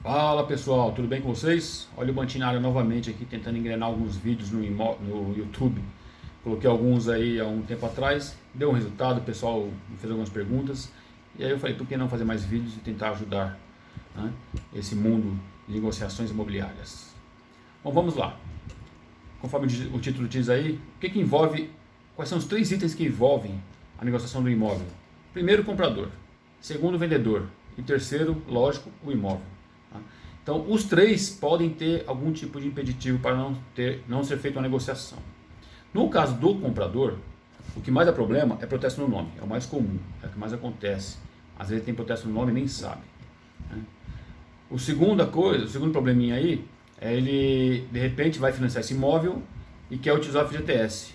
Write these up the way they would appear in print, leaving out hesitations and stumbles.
Fala pessoal, tudo bem com vocês? Olha o Bantinho na área novamente aqui, tentando engrenar alguns vídeos no YouTube. Coloquei alguns aí há um tempo atrás, deu um resultado, o pessoal me fez algumas perguntas. E aí eu falei, por que não fazer mais vídeos e tentar ajudar, né, esse mundo de negociações imobiliárias. Bom, vamos lá. Conforme o título diz aí, quais são os três itens que envolvem a negociação do imóvel? Primeiro, o comprador. Segundo, o vendedor. E terceiro, lógico, o imóvel. Então, os três podem ter algum tipo de impeditivo para não ser feita uma negociação. No caso do comprador, o que mais dá problema é protesto no nome. É o mais comum, é o que mais acontece. Às vezes tem protesto no nome e nem sabe. O segundo probleminha aí, é ele de repente vai financiar esse imóvel e quer utilizar o FGTS.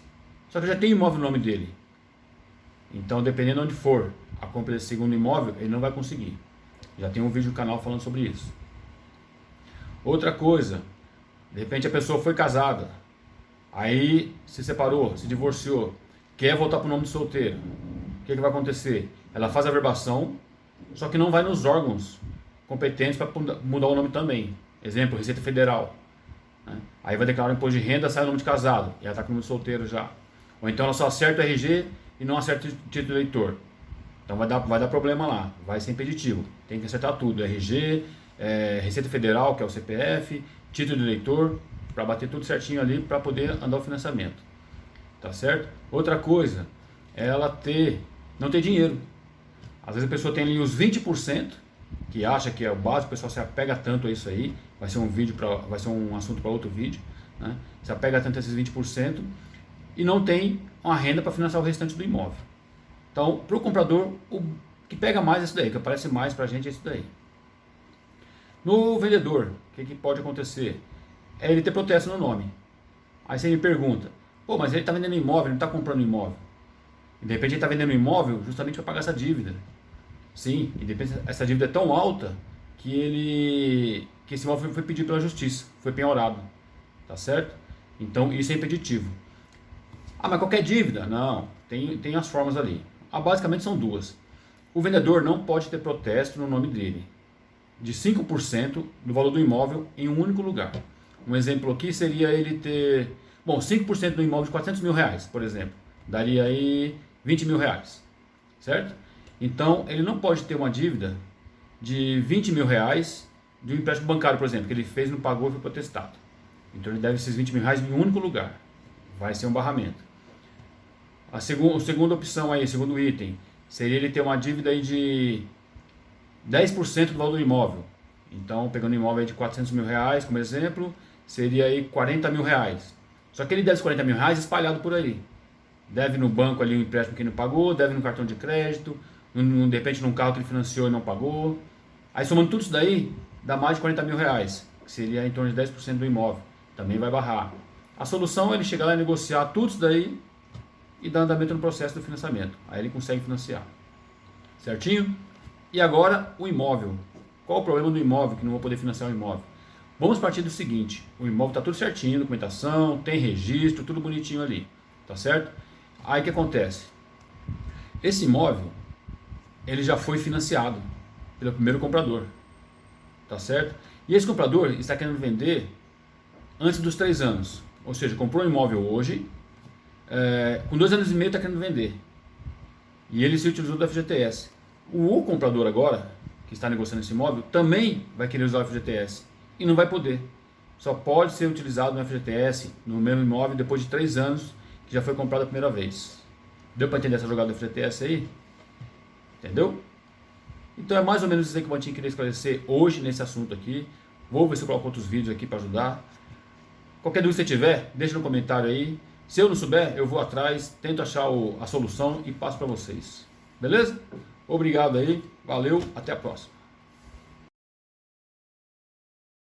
Só que já tem imóvel no nome dele. Então, dependendo de onde for a compra desse segundo imóvel, ele não vai conseguir. Já tem um vídeo no canal falando sobre isso. Outra coisa, de repente a pessoa foi casada, aí se separou, se divorciou, quer voltar para o nome de solteiro. O que vai acontecer? Ela faz a verbação, só que não vai nos órgãos competentes para mudar o nome também. Exemplo, Receita Federal. Aí vai declarar o imposto de renda, sai o nome de casado, e ela está com o nome de solteiro já. Ou então ela só acerta o RG e não acerta o título de eleitor. Então vai dar problema lá, vai ser impeditivo. Tem que acertar tudo, RG, Receita Federal, que é o CPF, título de eleitor, para bater tudo certinho ali para poder andar o financiamento. Tá certo? Outra coisa, é ela não ter dinheiro. Às vezes a pessoa tem ali os 20%, que acha que é o básico, o pessoal se apega tanto a isso aí, vai ser um assunto para outro vídeo, né? Se apega tanto a esses 20% e não tem uma renda para financiar o restante do imóvel. Então, para o comprador, o que pega mais é isso daí, o que aparece mais para a gente é isso daí. No vendedor, o que pode acontecer? É ele ter protesto no nome. Aí você me pergunta, pô, mas ele está vendendo imóvel, ele não está comprando imóvel. E de repente ele está vendendo imóvel justamente para pagar essa dívida. Sim, e de repente essa dívida é tão alta que esse imóvel foi pedido pela justiça, foi penhorado. Tá certo? Então isso é impeditivo. Ah, mas qualquer dívida? Não, tem as formas ali. Basicamente são duas. O vendedor não pode ter protesto no nome dele de 5% do valor do imóvel em um único lugar. Um exemplo aqui seria ele ter, 5% do imóvel de 400 mil reais, por exemplo, daria aí 20 mil reais, certo? Então, ele não pode ter uma dívida de 20 mil reais de um empréstimo bancário, por exemplo, que ele fez, não pagou e foi protestado. Então, ele deve esses 20 mil reais em um único lugar. Vai ser um barramento. A segunda opção aí, segundo item, seria ele ter uma dívida aí de 10% do valor do imóvel. Então, pegando um imóvel aí de 400 mil reais como exemplo, seria aí 40 mil reais. Só que ele deve 40 mil reais espalhado por aí. Deve no banco ali um empréstimo que não pagou, deve no cartão de crédito, de repente num carro que ele financiou e não pagou. Aí somando tudo isso daí, dá mais de 40 mil reais, que seria em torno de 10% do imóvel. Também vai barrar. A solução é ele chegar lá e negociar tudo isso daí e dar andamento no processo do financiamento. Aí ele consegue financiar. Certinho? E agora o imóvel. Qual o problema do imóvel que não vou poder financiar o imóvel? Vamos partir do seguinte, o imóvel está tudo certinho, documentação, tem registro, tudo bonitinho ali, tá certo? Aí o que acontece? Esse imóvel, ele já foi financiado pelo primeiro comprador, tá certo? E esse comprador está querendo vender antes dos 3 anos, ou seja, comprou um imóvel hoje, com 2 anos e meio está querendo vender, e ele se utilizou do FGTS. O comprador agora, que está negociando esse imóvel, também vai querer usar o FGTS e não vai poder. Só pode ser utilizado no FGTS, no mesmo imóvel, depois de 3 anos que já foi comprado a primeira vez. Deu para entender essa jogada do FGTS aí? Entendeu? Então é mais ou menos isso aí que o Bantinho queria esclarecer hoje nesse assunto aqui. Vou ver se eu coloco outros vídeos aqui para ajudar. Qualquer dúvida que você tiver, deixa no comentário aí. Se eu não souber, eu vou atrás, tento achar a solução e passo para vocês. Beleza? Obrigado aí, valeu, até a próxima.